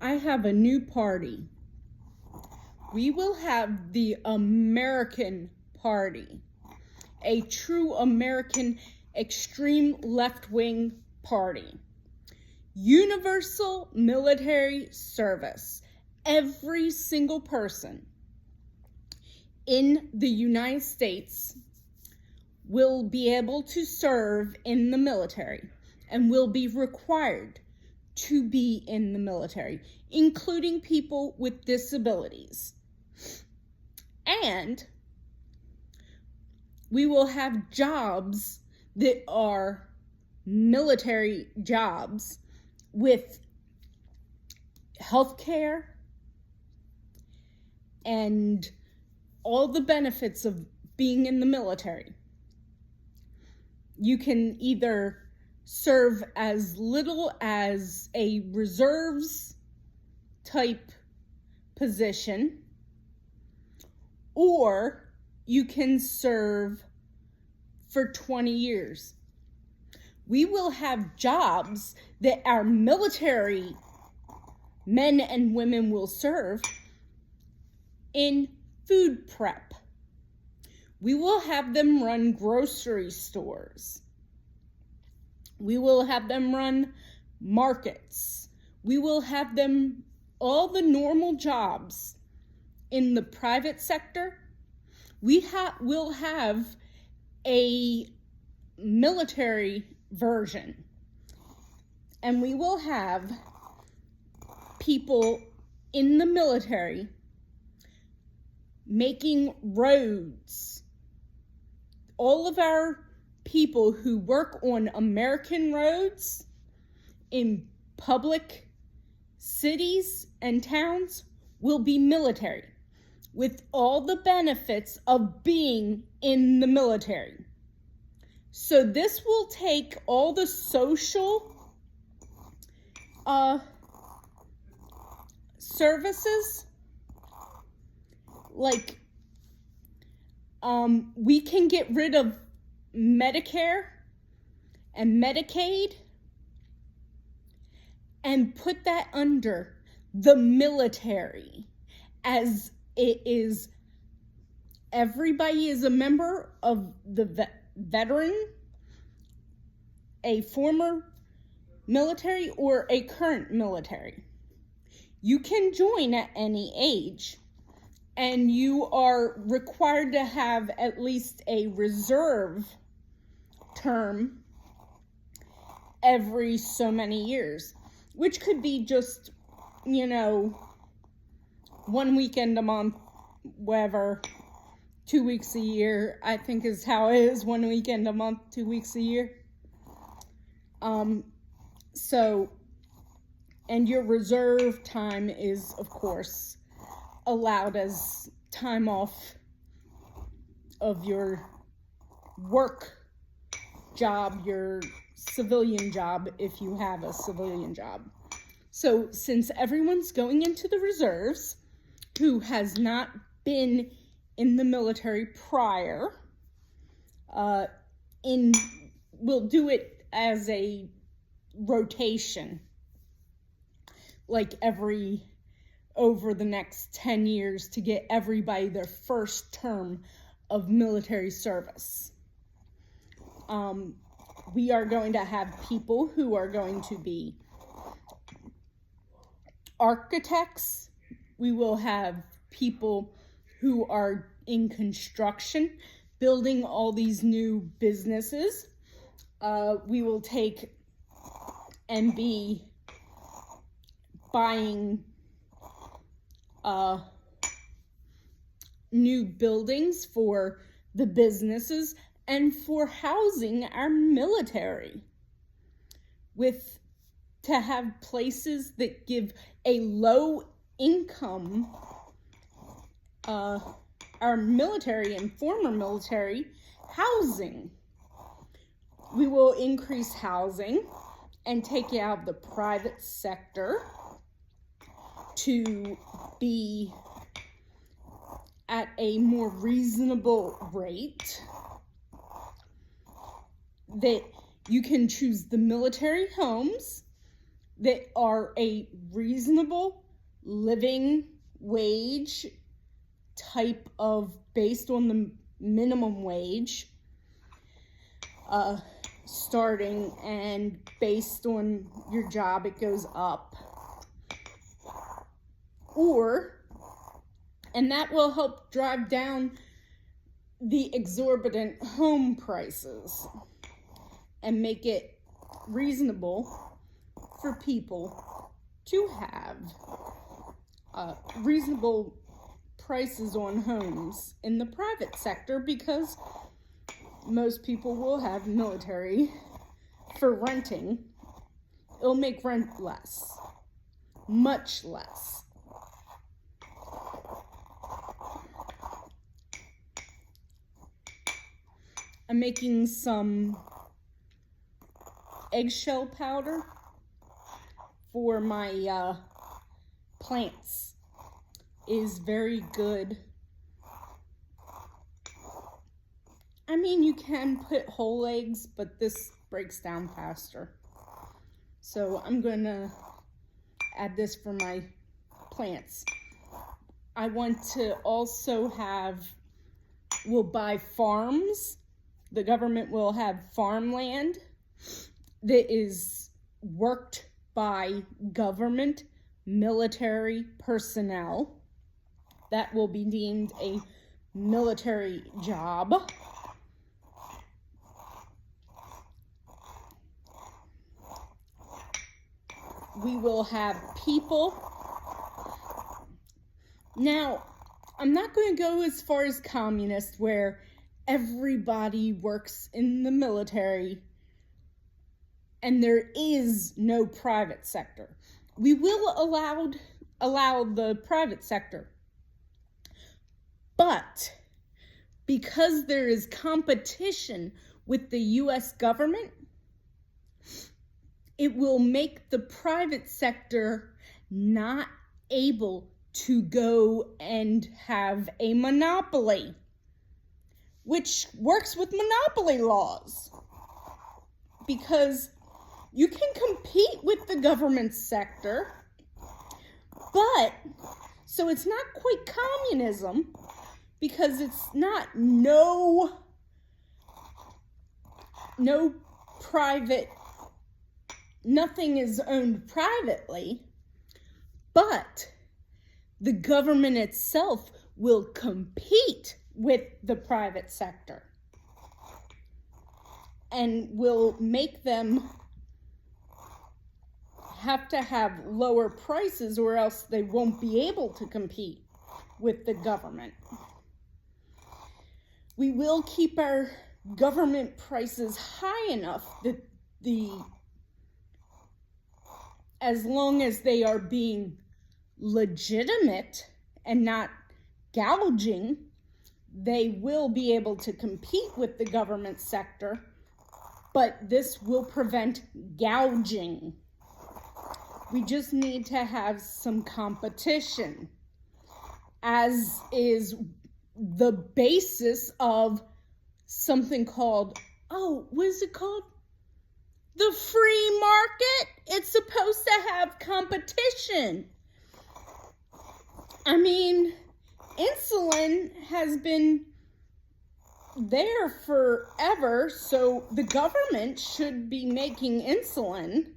I have a new party. We will have the American Party, a true American extreme left-wing party. Universal military service. Every single person in the United States will be able to serve in the military and will be required to be in the military, including people with disabilities. And we will have jobs that are military jobs with health care and all the benefits of being in the military. You can either serve as little as a reserves type position, or you can serve for 20 years. We will have jobs that our military men and women will serve in food prep. We will have them run grocery stores. We will have them run markets. We will have them all the normal jobs in the private sector. We'll have a military version, and we will have people in the military making roads. All of our people who work on American roads in public cities and towns will be military, with all the benefits of being in the military. So this will take all the social services, like we can get rid of Medicare and Medicaid and put that under the military, as it is everybody is a member of the veteran, a former military, or a current military. You can join at any age, and you are required to have at least a reserve term every so many years, which could be just, 1 weekend a month, whatever, 2 weeks a year, I think is how it is, 1 weekend a month, 2 weeks a year. And your reserve time is, of course, allowed as time off of your work job, your civilian job, if you have a civilian job. So since everyone's going into the reserves who has not been in the military prior, we'll do it as a rotation, like over the next 10 years, to get everybody their first term of military service. We are going to have people who are going to be architects. We will have people who are in construction, building all these new businesses. We will take and be buying new buildings for the businesses and for housing our military, to have places that give a low income, our military and former military housing. We will increase housing and take it out of the private sector to be at a more reasonable rate, that you can choose the military homes that are a reasonable living wage type of, based on the minimum wage, starting, and based on your job it goes up. And that will help drive down the exorbitant home prices and make it reasonable for people to have reasonable prices on homes in the private sector, because most people will have military for renting. It'll make rent less, much less. I'm making some eggshell powder for my plants. Is very good. I mean, you can put whole eggs, but this breaks down faster. So I'm gonna add this for my plants. I want to also we'll buy farms. The government will have farmland that is worked by government military personnel. That will be deemed a military job. We will have people. Now, I'm not going to go as far as communist, where everybody works in the military and there is no private sector. We will allow the private sector. But because there is competition with the U.S. government, it will make the private sector not able to go and have a monopoly, which works with monopoly laws, because you can compete with the government sector, but so it's not quite communism, because it's not no private, nothing is owned privately, but the government itself will compete with the private sector and will make them have to have lower prices, or else they won't be able to compete with the government. We will keep our government prices high enough that as long as they are being legitimate and not gouging, they will be able to compete with the government sector, but this will prevent gouging. We just need to have some competition, as is the basis of something called, what is it called? The free market. It's supposed to have competition. I mean, insulin has been there forever, so the government should be making insulin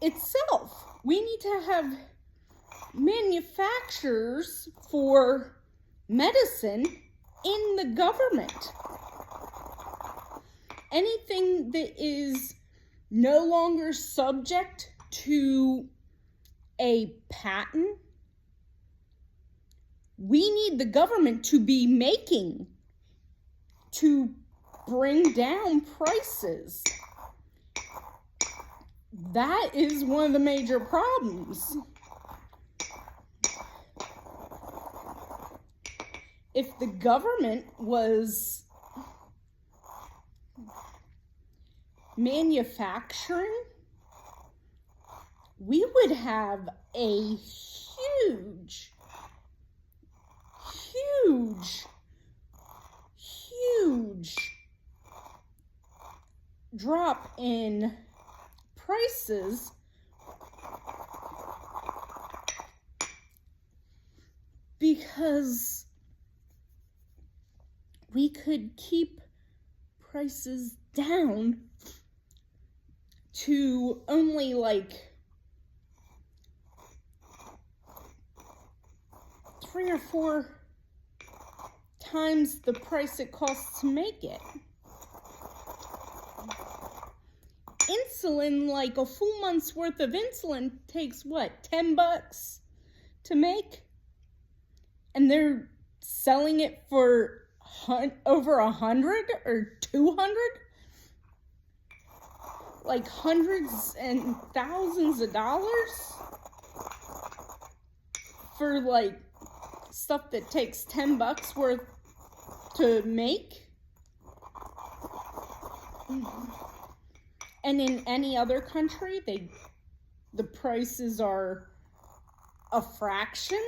itself. We need to have manufacturers for medicine in the government. Anything that is no longer subject to a patent, we need the government to be making to bring down prices. That is one of the major problems. If the government was manufacturing, we would have a huge drop in prices because we could keep prices down to only like 3 or 4 times the price it costs to make it. Insulin, like a full month's worth of insulin takes what, $10 to make? And they're selling it for over 100 or 200? Like hundreds and thousands of dollars for like stuff that takes $10 worth to make. And in any other country, the prices are a fraction.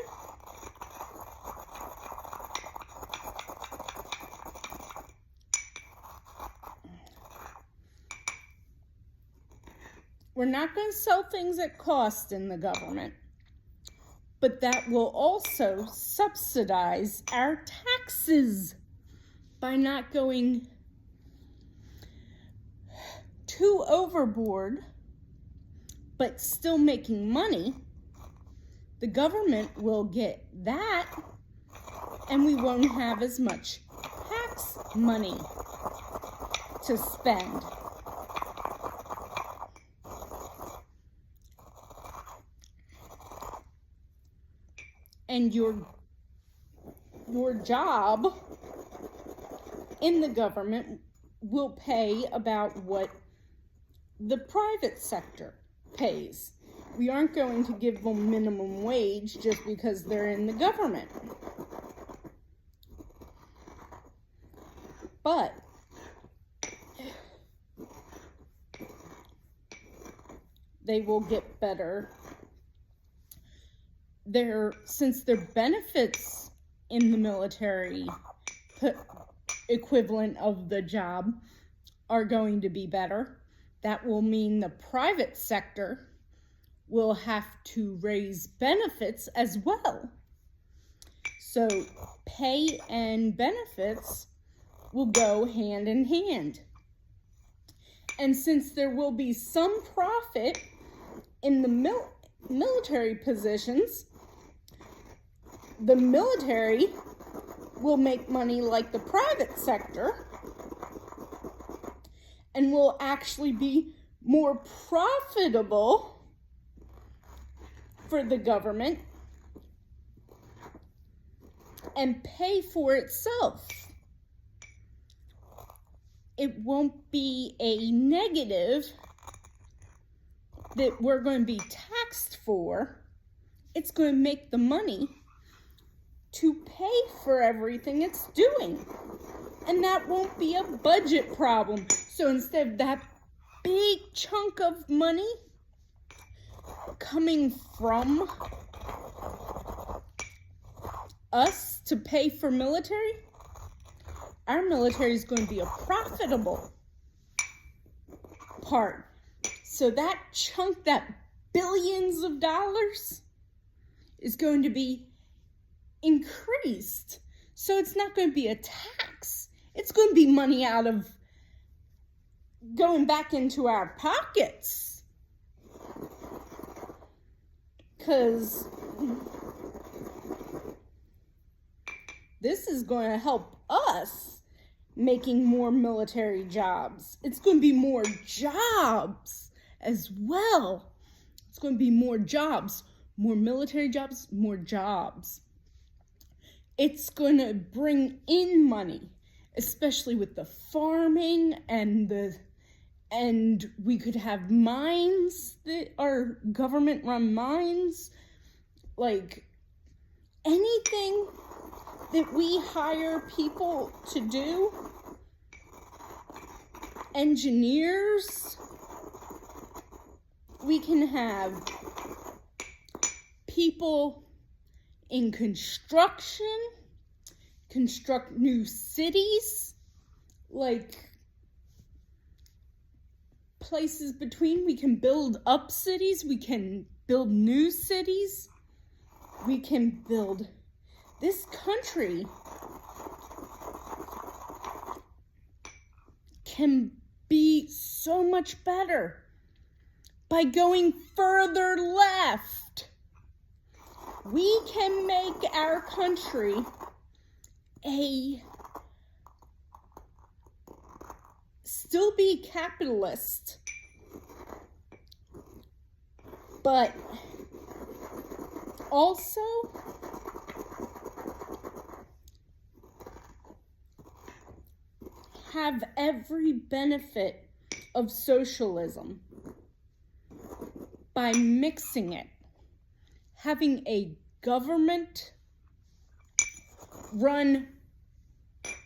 We're not going to sell things at cost in the government, but that will also subsidize our taxes by not going too overboard, but still making money. The government will get that, and we won't have as much tax money to spend. And your job in the government will pay about what the private sector pays. We aren't going to give them minimum wage just because they're in the government. But they will get better. Since their benefits in the military equivalent of the job are going to be better, that will mean the private sector will have to raise benefits as well. So pay and benefits will go hand in hand. And since there will be some profit in the military positions, the military will make money like the private sector and will actually be more profitable for the government and pay for itself. It won't be a negative that we're going to be taxed for. It's going to make the money to pay for everything it's doing. And that won't be a budget problem. So instead of that big chunk of money coming from us to pay for military, our military is going to be a profitable part. So that chunk, that billions of dollars, is going to be increased. So it's not going to be a tax. It's going to be money out of going back into our pockets. Because this is going to help us making more military jobs. It's going to be more jobs as well. It's going to be more jobs, more military jobs, more jobs. It's going to bring in money, especially with the farming and we could have mines that are government-run mines. Like anything that we hire people to do, engineers, we can have people in construction, construct new cities, like places between. We can build up cities, we can build new cities, we can build This country can be so much better by going further left. We can make our country still be capitalist, but also have every benefit of socialism by mixing it, having a government-run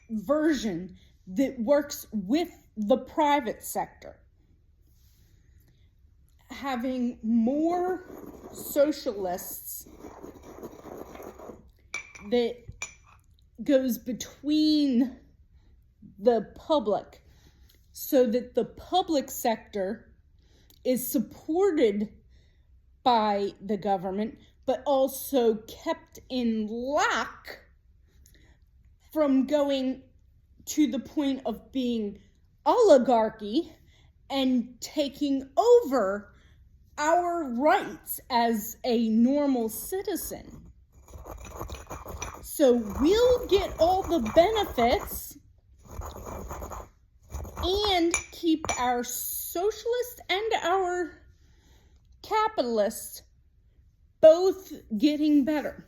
version that works with the private sector, having more socialists that goes between the public, so that the public sector is supported by the government, but also kept in lock from going to the point of being oligarchy and taking over our rights as a normal citizen. So we'll get all the benefits and keep our socialist and our capitalist both getting better.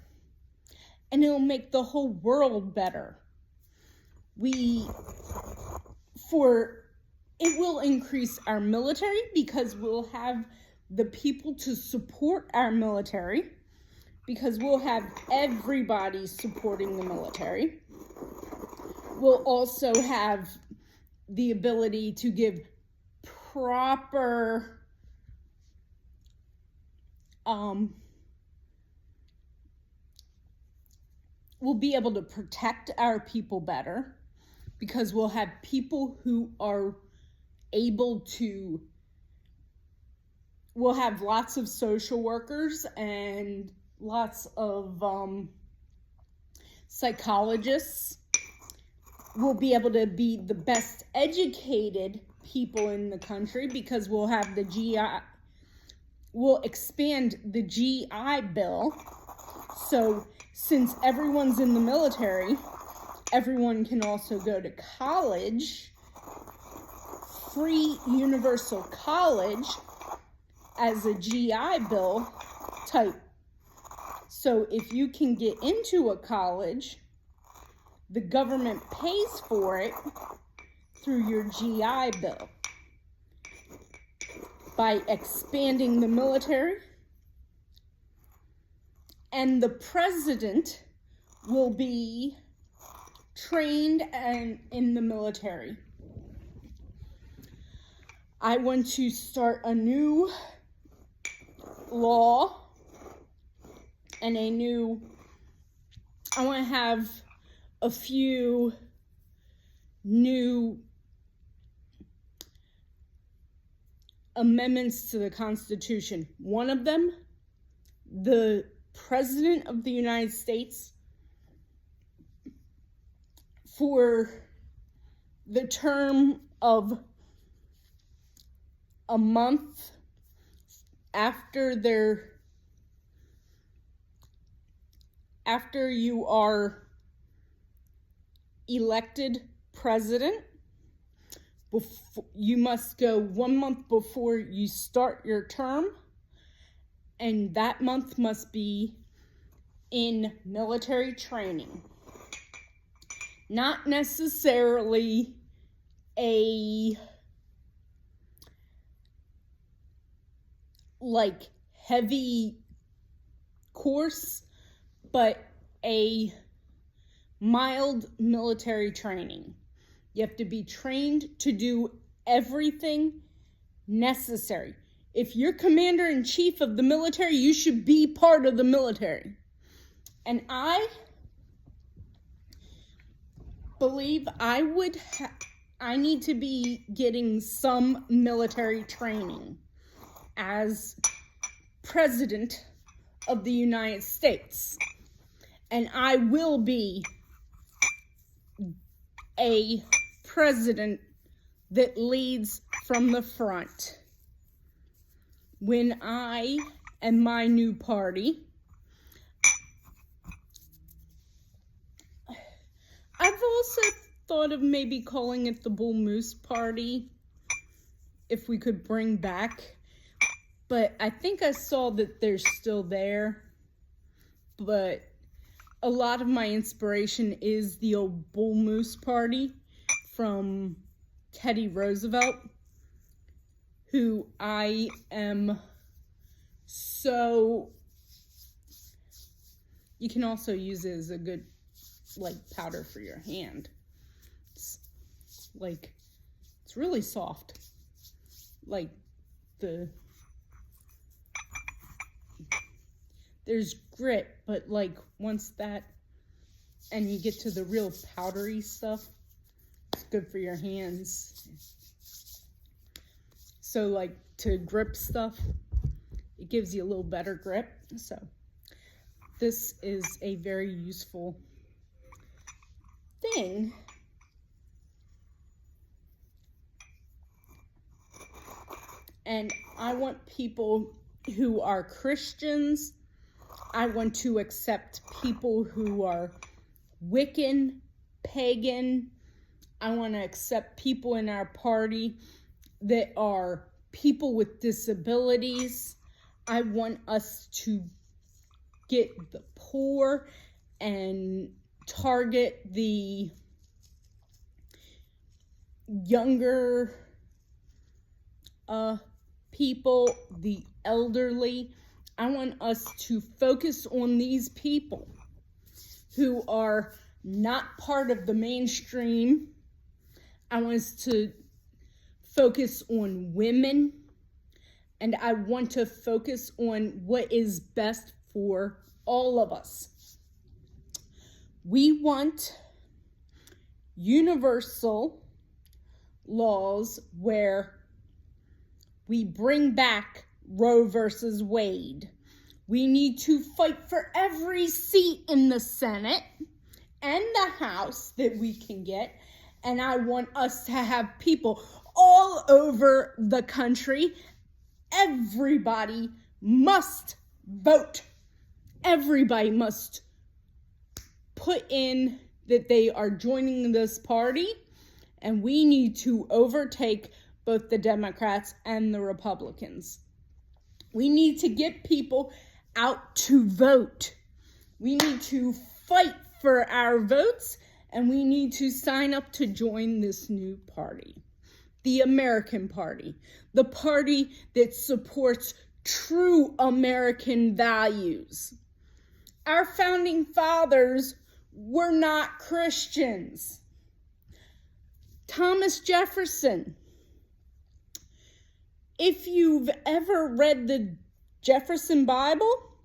And it'll make the whole world better. It will increase our military because we'll have the people to support our military, because we'll have everybody supporting the military. We'll also have the ability to give proper we'll be able to protect our people better, because we'll have people who are able to, we'll have lots of social workers and lots of psychologists. We'll be able to be the best educated people in the country, because we'll have the we'll expand the GI Bill. So since everyone's in the military, everyone can also go to college, free universal college, as a GI Bill type. So if you can get into a college, the government pays for it through your GI Bill. By expanding the military, and the president will be trained in the military. I want to start a new law and I want to have a few new amendments to the Constitution. One of them, the President of the United States, for the term of a month after you are elected president, you must go 1 month before you start your term, and that month must be in military training. Not necessarily a heavy course, but a mild military training. You have to be trained to do everything necessary. If you're commander-in-chief of the military, you should be part of the military. And I believe I need to be getting some military training as President of the United States. and I will be a president that leads from the front. When I and my new party, I've also thought of maybe calling it the Bull Moose Party, if we could bring back, but I think I saw that they're still there, but a lot of my inspiration is the old Bull Moose Party from Teddy Roosevelt, who I am so, you can also use it as a good, like, powder for your hand. It's really soft. Like, there's grit, but like once that, and you get to the real powdery stuff, it's good for your hands. So like to grip stuff, it gives you a little better grip. So this is a very useful thing. And I want people who are Christians, I want to accept people who are Wiccan, pagan. I want to accept people in our party that are people with disabilities. I want us to get the poor and target the younger people, the elderly. I want us to focus on these people who are not part of the mainstream. I want us to focus on women, and I want to focus on what is best for all of us. We want universal laws where we bring back Roe versus Wade. We need to fight for every seat in the Senate and the House that we can get. And I want us to have people all over the country. Everybody must vote. Everybody must put in that they are joining this party. And we need to overtake both the Democrats and the Republicans. We need to get people out to vote. We need to fight for our votes, and we need to sign up to join this new party, the American Party, the party that supports true American values. Our founding fathers were not Christians. Thomas Jefferson. If you've ever read the Jefferson Bible,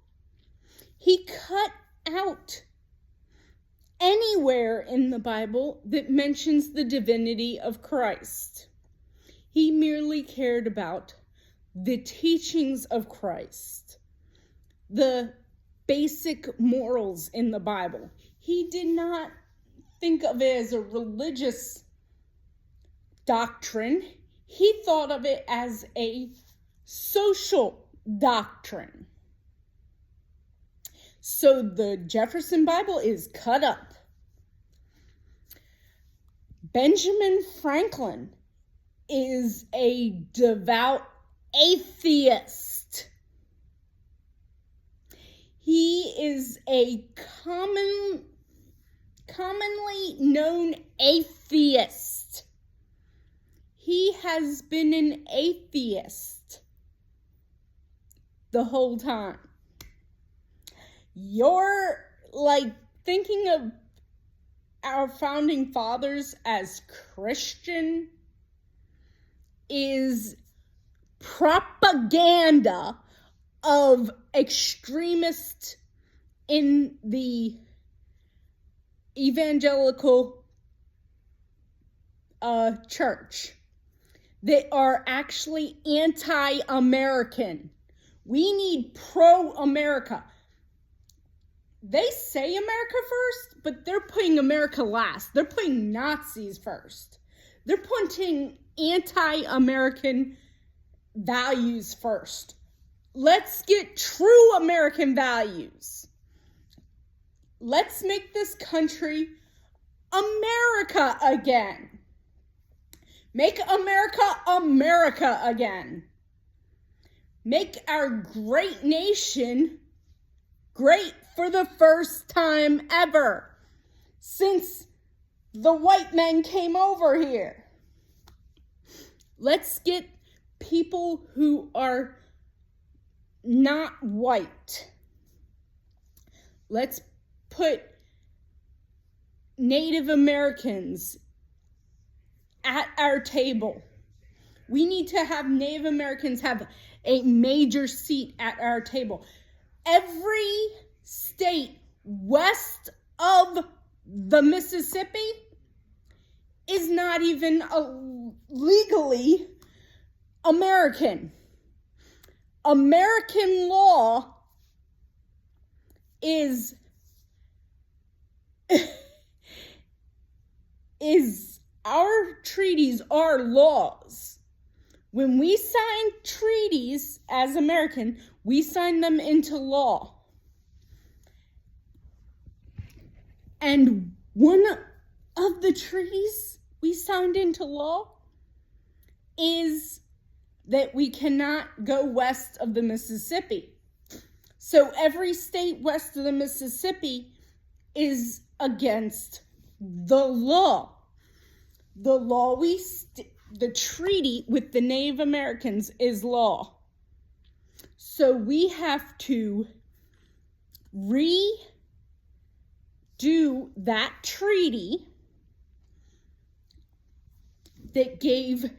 he cut out anywhere in the Bible that mentions the divinity of Christ. He merely cared about the teachings of Christ, the basic morals in the Bible. He did not think of it as a religious doctrine. He thought of it as a social doctrine. So the Jefferson Bible is cut up. Benjamin Franklin is a devout atheist. He is a commonly known atheist. He has been an atheist the whole time. You're like thinking of our founding fathers as Christian is propaganda of extremists in the evangelical church that are actually anti-American. We need pro-America. they say America first, but they're putting America last. They're putting Nazis first. They're putting anti-American values first. Let's get true American values. Let's make this country America again. Make America America again. Make our great nation great for the first time ever since the white men came over here. Let's get people who are not white. Let's put Native Americans at our table. We need to have Native Americans have a major seat at our table. Every state west of the Mississippi is not even legally American. American law is our treaties are laws. When we sign treaties as American, we sign them into law. And one of the treaties we signed into law is that we cannot go west of the Mississippi. So every state west of the Mississippi is against the law. The treaty with the Native Americans is law. So we have to redo that treaty that gave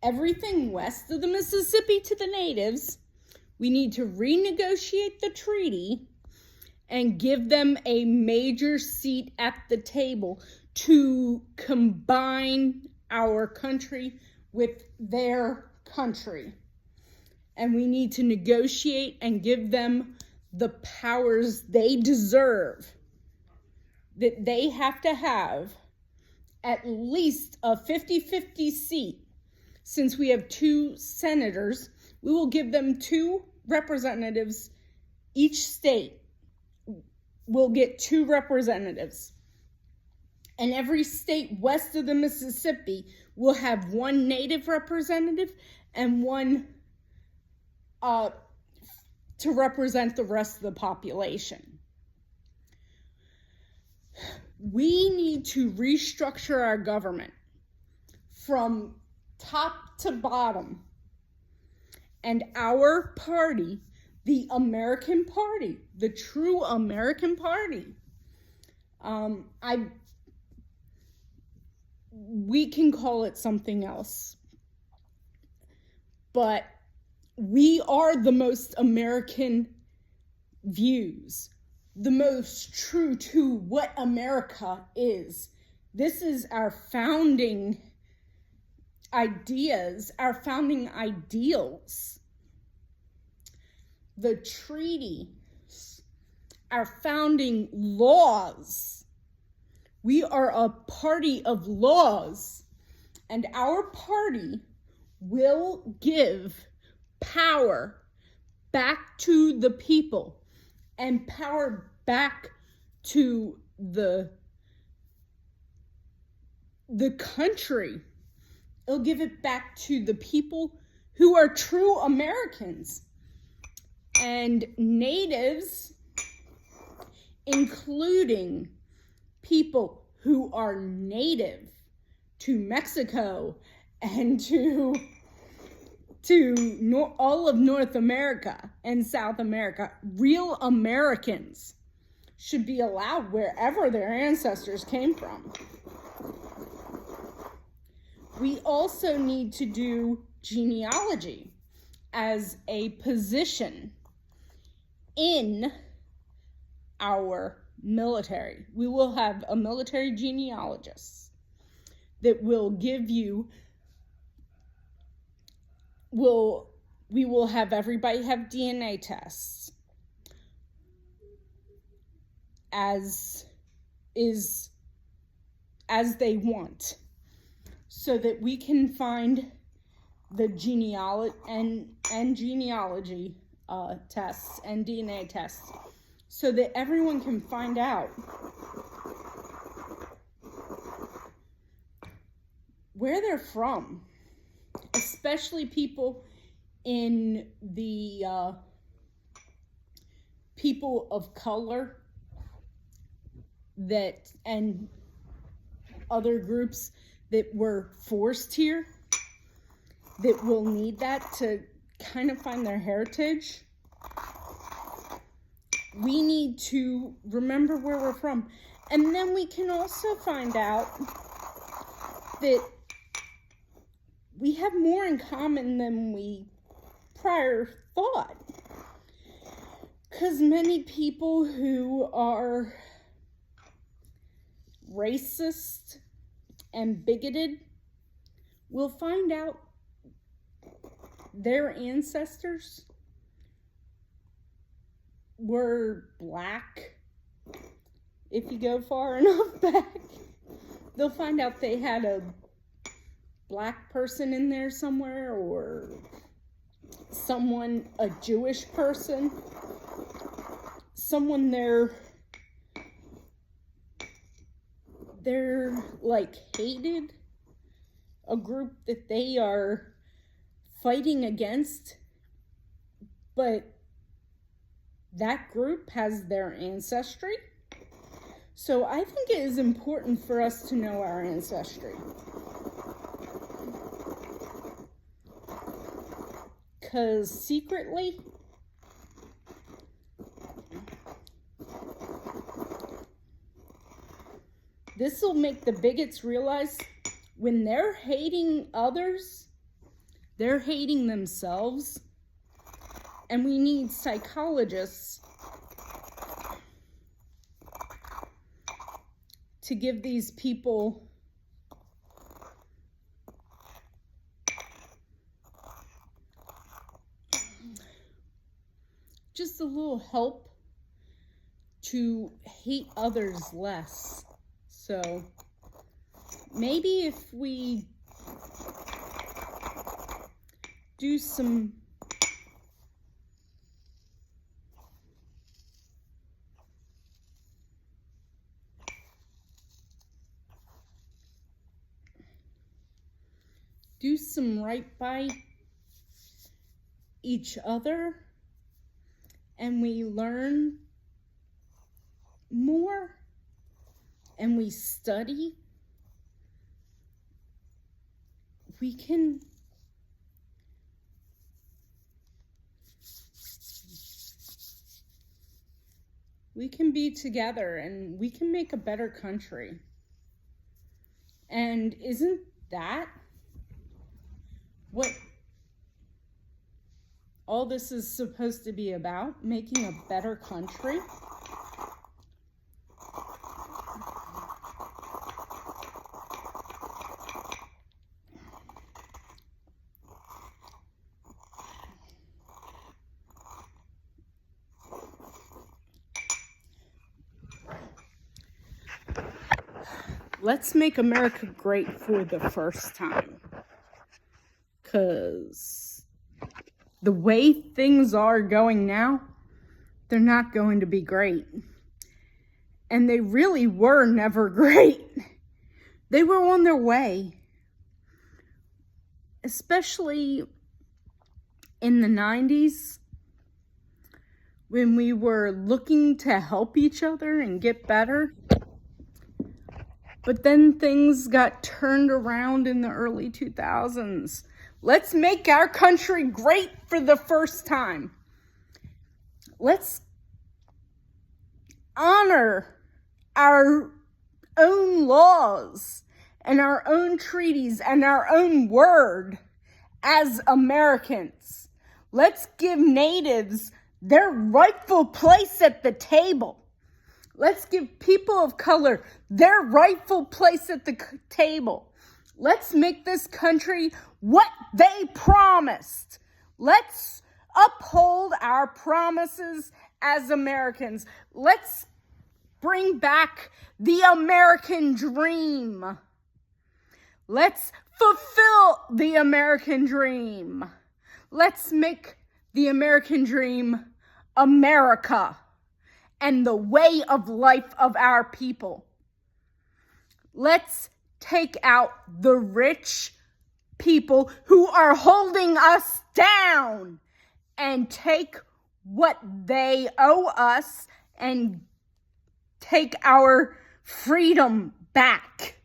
everything west of the Mississippi to the natives. We need to renegotiate the treaty and give them a major seat at the table to combine our country with their country. And we need to negotiate and give them the powers they deserve. That they have to have at least a 50-50 seat. Since we have 2 senators, we will give them 2 representatives. Each state will get 2 representatives. And every state west of the Mississippi will have 1 native representative and 1 to represent the rest of the population. We need to restructure our government from top to bottom. And our party, the American Party, the true American Party, we can call it something else, but we are the most American views, the most true to what America is. This is our founding ideas, our founding ideals. The treaties, our founding laws. We are a party of laws, and our party will give power back to the people and power back to the country. It'll give it back to the people who are true Americans. And natives, including people who are native to Mexico and to all of North America and South America, real Americans should be allowed wherever their ancestors came from. We also need to do genealogy as a position in our military. We will have a military genealogist that will give you, we will have everybody have DNA tests. as they want, so that we can find the genealogy tests and DNA tests, so that everyone can find out where they're from, especially people in the people of color that and other groups that were forced here, that will need that to kind of find their heritage. We need to remember where we're from. And then we can also find out that we have more in common than we prior thought. Because many people who are racist and bigoted will find out their ancestors were black. If you go far enough back, they'll find out they had a black person in there somewhere, or a Jewish person, someone they're like hated, a group that they are fighting against, but that group has their ancestry. So I think it is important for us to know our ancestry, because secretly this will make the bigots realize when they're hating others, they're hating themselves. And we need psychologists to give these people just a little help to hate others less. So maybe if we do some right by each other, and we learn more, and we study, we can be together, and we can make a better country. And isn't that what all this is supposed to be about? Making a better country? Let's make America great for the first time. Because the way things are going now, they're not going to be great. And they really were never great. They were on their way. Especially in the 90s, when we were looking to help each other and get better. But then things got turned around in the early 2000s. Let's make our country great for the first time. Let's honor our own laws and our own treaties and our own word as Americans. Let's give natives their rightful place at the table. Let's give people of color their rightful place at the table. Let's make this country what they promised. Let's uphold our promises as Americans. Let's bring back the American dream. Let's fulfill the American dream. Let's make the American dream America and the way of life of our people. Let's take out the rich people who are holding us down and take what they owe us and take our freedom back.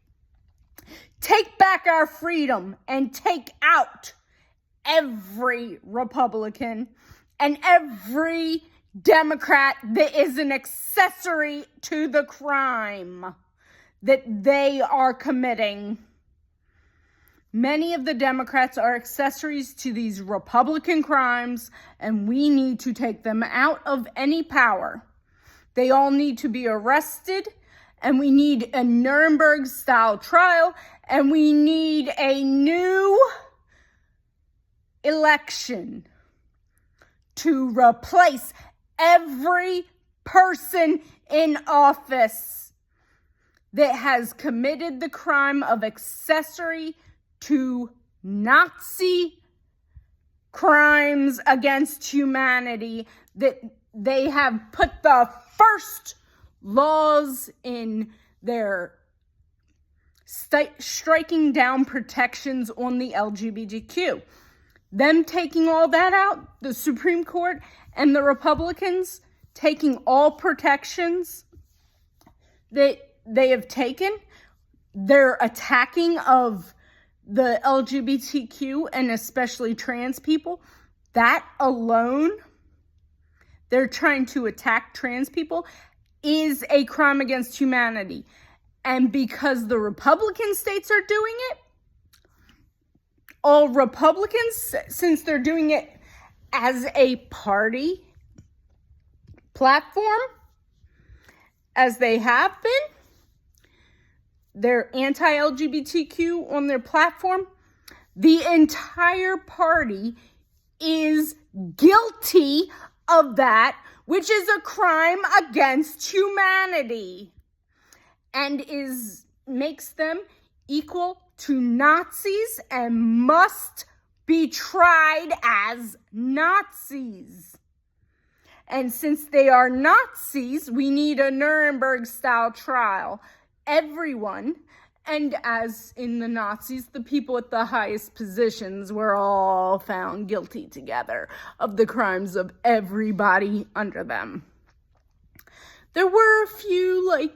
Take back our freedom and take out every Republican and every Democrat that is an accessory to the crime that they are committing. Many of the Democrats are accessories to these Republican crimes, and we need to take them out of any power. They all need to be arrested, and we need a Nuremberg-style trial, and we need a new election to replace every person in office that has committed the crime of accessory to Nazi crimes against humanity, that they have put the first laws in their striking down protections on the LGBTQ. Them taking all that out, the Supreme Court and the Republicans taking all protections that they have taken, their attacking of the LGBTQ and especially trans people, that alone, they're trying to attack trans people, is a crime against humanity. And because the Republican states are doing it, all Republicans, since they're doing it as a party platform, as they have been, they're anti-LGBTQ on their platform, the entire party is guilty of that, which is a crime against humanity, and makes them equal to Nazis and must be tried as Nazis. And since they are Nazis, we need a Nuremberg-style trial. Everyone, and as in the Nazis, the people at the highest positions were all found guilty together of the crimes of everybody under them. There were a few,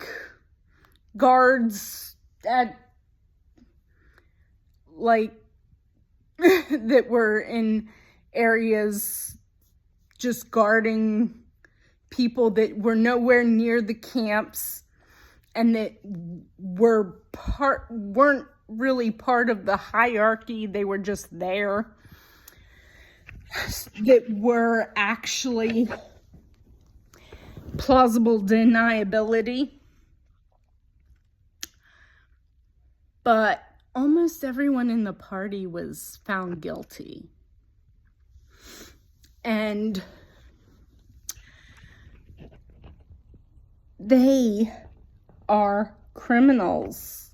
guards that that were in areas just guarding people that were nowhere near the camps and that weren't really part of the hierarchy. They were just there, that were actually plausible deniability. But almost everyone in the party was found guilty. And they are criminals.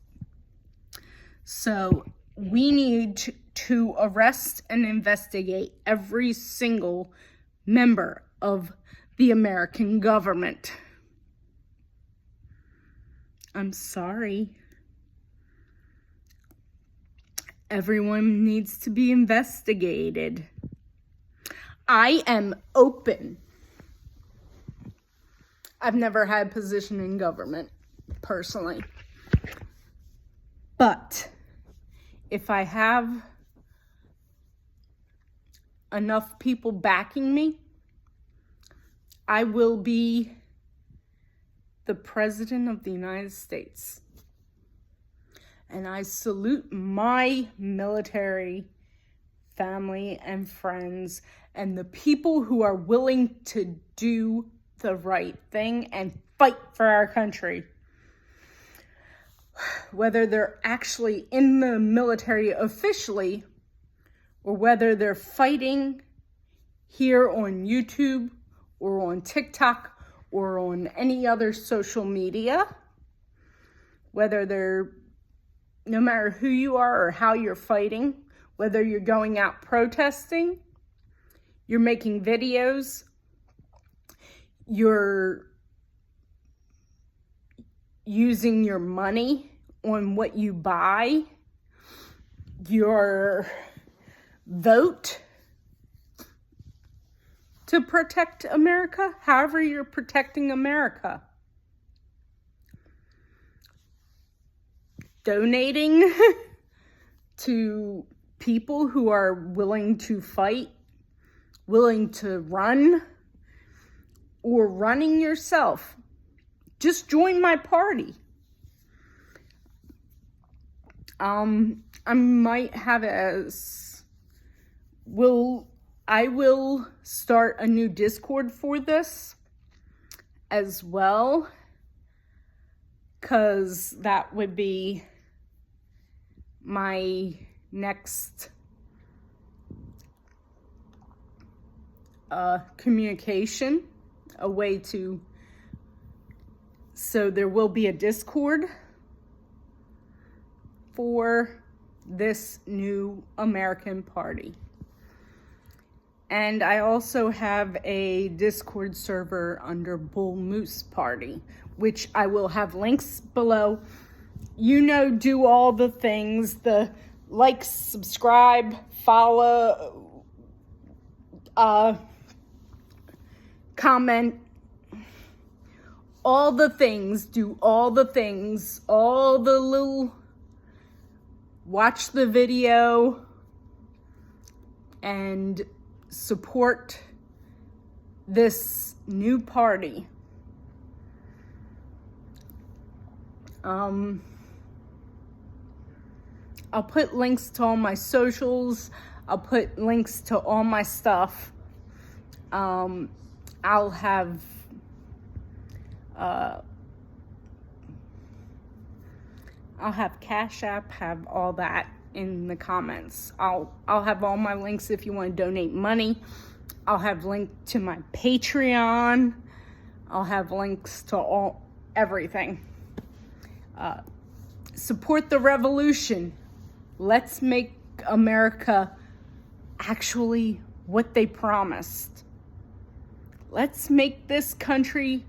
So we need to arrest and investigate every single member of the American government. I'm sorry. Everyone needs to be investigated. I am open. I've never had a position in government, personally. But if I have enough people backing me, I will be the President of the United States. And I salute my military family and friends and the people who are willing to do the right thing and fight for our country. Whether they're actually in the military officially or whether they're fighting here on YouTube or on TikTok or on any other social media, no matter who you are or how you're fighting, whether you're going out protesting, you're making videos, you're using your money on what you buy, your vote to protect America, however you're protecting America. Donating to people who are willing to fight, willing to run, or running yourself. Just join my party. I might have I will start a new Discord for this as well, because that would be my next communication, a way to, so there will be a Discord for this new American party. And I also have a Discord server under Bull Moose Party, which I will have links below. Do all the things, the like, subscribe, follow, comment, all the things, do all the things, all the little, watch the video, and support this new party. I'll put links to all my socials. I'll put links to all my stuff. I'll have Cash App, have all that in the comments. I'll have all my links if you want to donate money. I'll have link to my Patreon. I'll have links to everything. Support the revolution. Let's make America actually what they promised. Let's make this country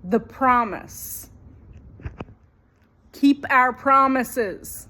the promise. Keep our promises.